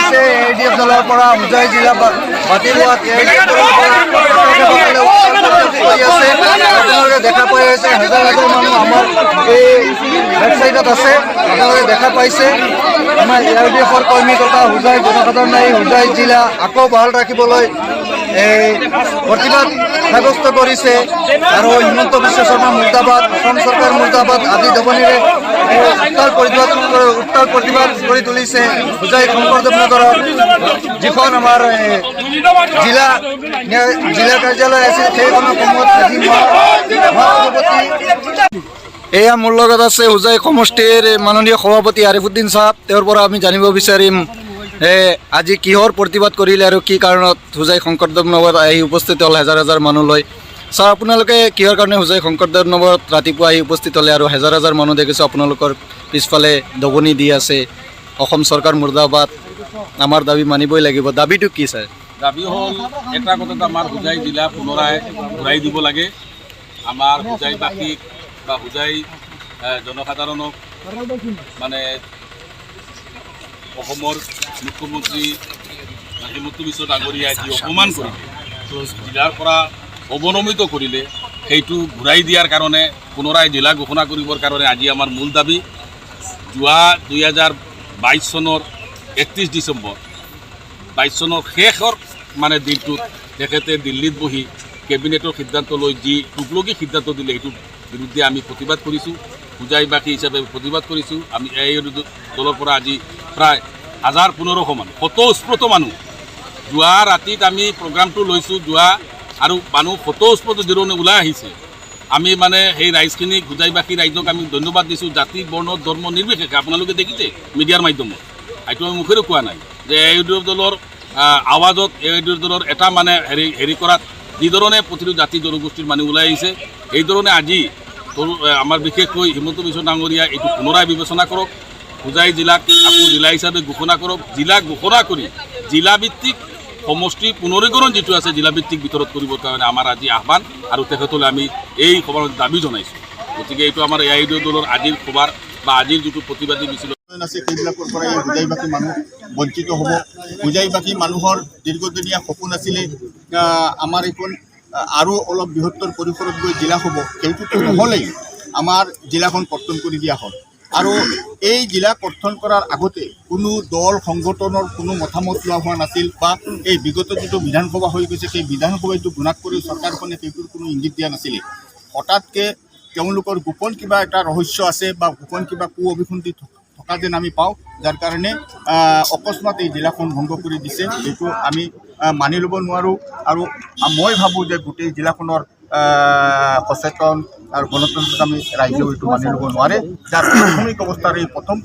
হৈছে ADF দলৰ পৰা হোজাই জিলা বাতিল হোৱাত আপোনালোকে দেখা পাই আছে হাজাৰ হাজাৰ মানুহ আমাৰ এই ৱেবছাইটত আছে। আপোনালোকে দেখা পাইছে আমাৰ ADFৰ কৰ্মী তথা হোজাই জনসাধাৰণে হোজাই জিলা আকৌ ভাল ৰাখিবলৈ প্ৰতিবাদ সাব্যস্ত কৰিছে আৰু হিমন্ত বিশ্ব শৰ্মা মুৰ্দাবাদ, অসম চৰকাৰ মুৰ্দাবাদ আদি ধ্বনিৰে উত্তাল প্ৰতিবাদ কৰি তুলিছে। হোজাই শংকৰদেৱ নগৰৰ যিখন আমাৰ জিলা কাৰ্যালয় আছিল সেইখনৰ সময়ত এয়া মোৰ লগত আছে হোজাই সমষ্টিৰ মাননীয় সভাপতি আৰিফুদ্দিন চাহাব। তেওঁৰ পৰা আমি জানিব বিচাৰিম আজি কিহৰ প্ৰতিবাদ কৰিলে আৰু কি কাৰণত হোজাই শংকৰদেৱ নগৰত আহি উপস্থিত হ'ল হাজাৰ হাজাৰ মানুহ লৈ। ছাৰ, আপোনালোকে কিহৰ কাৰণে হোজাই শংকৰদেৱ নগৰত ৰাতিপুৱা আহি উপস্থিত হ'লে আৰু হাজাৰ হাজাৰ মানুহ দেখিছোঁ আপোনালোকৰ পিছফালে দগনি দি আছে? অসম চৰকাৰ মুৰ্দাবাদ, আমাৰ দাবী মানিবই লাগিব। দাবীটো কি ছাৰ? দাবী হ'ল এটা কথা, আমাৰ হোজাই জিলা পুনৰাই ঘূৰাই দিব লাগে। আমাৰ হোজাইবাসীক বা হোজাই জনসাধাৰণক মানে অসমৰ মুখ্যমন্ত্ৰী হিমন্ত বিশ্ব ডাঙৰীয়াই যি অপমান কৰিলে, জিলাৰ পৰা অৱনমিত কৰিলে, সেইটো ঘূৰাই দিয়াৰ কাৰণে পুনৰাই জিলা ঘোষণা কৰিবৰ কাৰণে আজি আমাৰ মূল দাবী। যোৱা 2022 চনৰ 31 ডিচেম্বৰ 22 চনৰ শেষৰ মানে দিনটোত তেখেতে দিল্লীত বহি কেবিনেটৰ সিদ্ধান্ত লৈ যি টুকলগী সিদ্ধান্ত দিলে সেইটোৰ বিৰুদ্ধে আমি প্ৰতিবাদ কৰিছোঁ। হোজাইবাসী হিচাপে প্ৰতিবাদ কৰিছোঁ। আমি এই দলৰ পৰা আজি প্ৰায় 1500 মানুহ, স্বতঃস্ফূৰ্ত মানুহ, যোৱা ৰাতিত আমি প্ৰগ্ৰামটো লৈছোঁ আৰু মানুহ স্বতঃস্ফূৰ্ত জিৰণি ওলাই আহিছে। আমি মানে সেই ৰাইজখিনিক, হোজাইবাসী ৰাইজক আমি ধন্যবাদ দিছোঁ। জাতি, বৰ্ণ, ধৰ্ম নিৰ্বিশেষে আপোনালোকে দেখিছে মিডিয়াৰ মাধ্যমত, এইটো আমি মুখেৰে কোৱা নাই যে ADF দলৰ আৱাজত ADF দলৰ এটা মানে হেৰি কৰাত যিধৰণে প্ৰতিটো জাতি জনগোষ্ঠীৰ মানুহ ওলাই আহিছে, এইধৰণে আজি আমাৰ বিশেষকৈ হিমন্ত বিশ্ব ডাঙৰীয়াই এইটো পুনৰাই বিবেচনা কৰক। হোজাই জিলাক আকৌ জিলা হিচাপে ঘোষণা কৰক। জিলা ঘোষণা কৰি জিলাভিত্তিক সমষ্টি পুনৰীকৰণ যিটো আছে জিলাভিত্তিক ভিতৰত কৰিবৰ কাৰণে আমাৰ আজি আহ্বান আৰু তেখেতলৈ আমি এই সভাত দাবী জনাইছোঁ। গতিকে এইটো আমাৰ ADF দলৰ আজিৰ সভাৰ বা আজিৰ যিটো প্ৰতিবাদী মিছিল আছে সেইবিলাকৰ পৰা এই হোজাইবাসী মানুহ বঞ্চিত হ'ব। হোজাইবাসী মানুহৰ দীৰ্ঘদিনীয়া সপোন আছিলে আমাৰ এইখন আৰু অলপ বৃহত্তৰ পৰিসৰত গৈ জিলা হ'ব। সেইটোতো নহ'লেই আমাৰ জিলাখন কৰ্তন কৰি দিয়া হ'ল। আৰু এই জিলা কৰ্তন কৰাৰ আগতে কোনো দল সংগঠনৰ কোনো মতামত লোৱা হোৱা নাছিল বা এই বিগত যিটো বিধানসভা হৈ গৈছে সেই বিধানসভাটো গুণাত কৰি চৰকাৰখনে সেইটোৰ কোনো ইংগিত দিয়া নাছিলে। হঠাৎকৈ তেওঁলোকৰ গোপন কিবা এটা ৰহস্য আছে বা গোপন কিবা অভিসন্ধি থকা যেন আমি পাওঁ, যাৰ কাৰণে অকস্মাত এই জিলাখন ভংগ কৰি দিছে। এইটো আমি মানি ল'ব নোৱাৰোঁ। আৰু মই ভাবোঁ যে গোটেই জিলাখনৰ সচেতন আৰু গণতন্ত্ৰক আমি ৰাইজেও এইটো মানি ল'ব নোৱাৰে। যাৰ প্ৰাথমিক অৱস্থাৰ এই প্ৰথম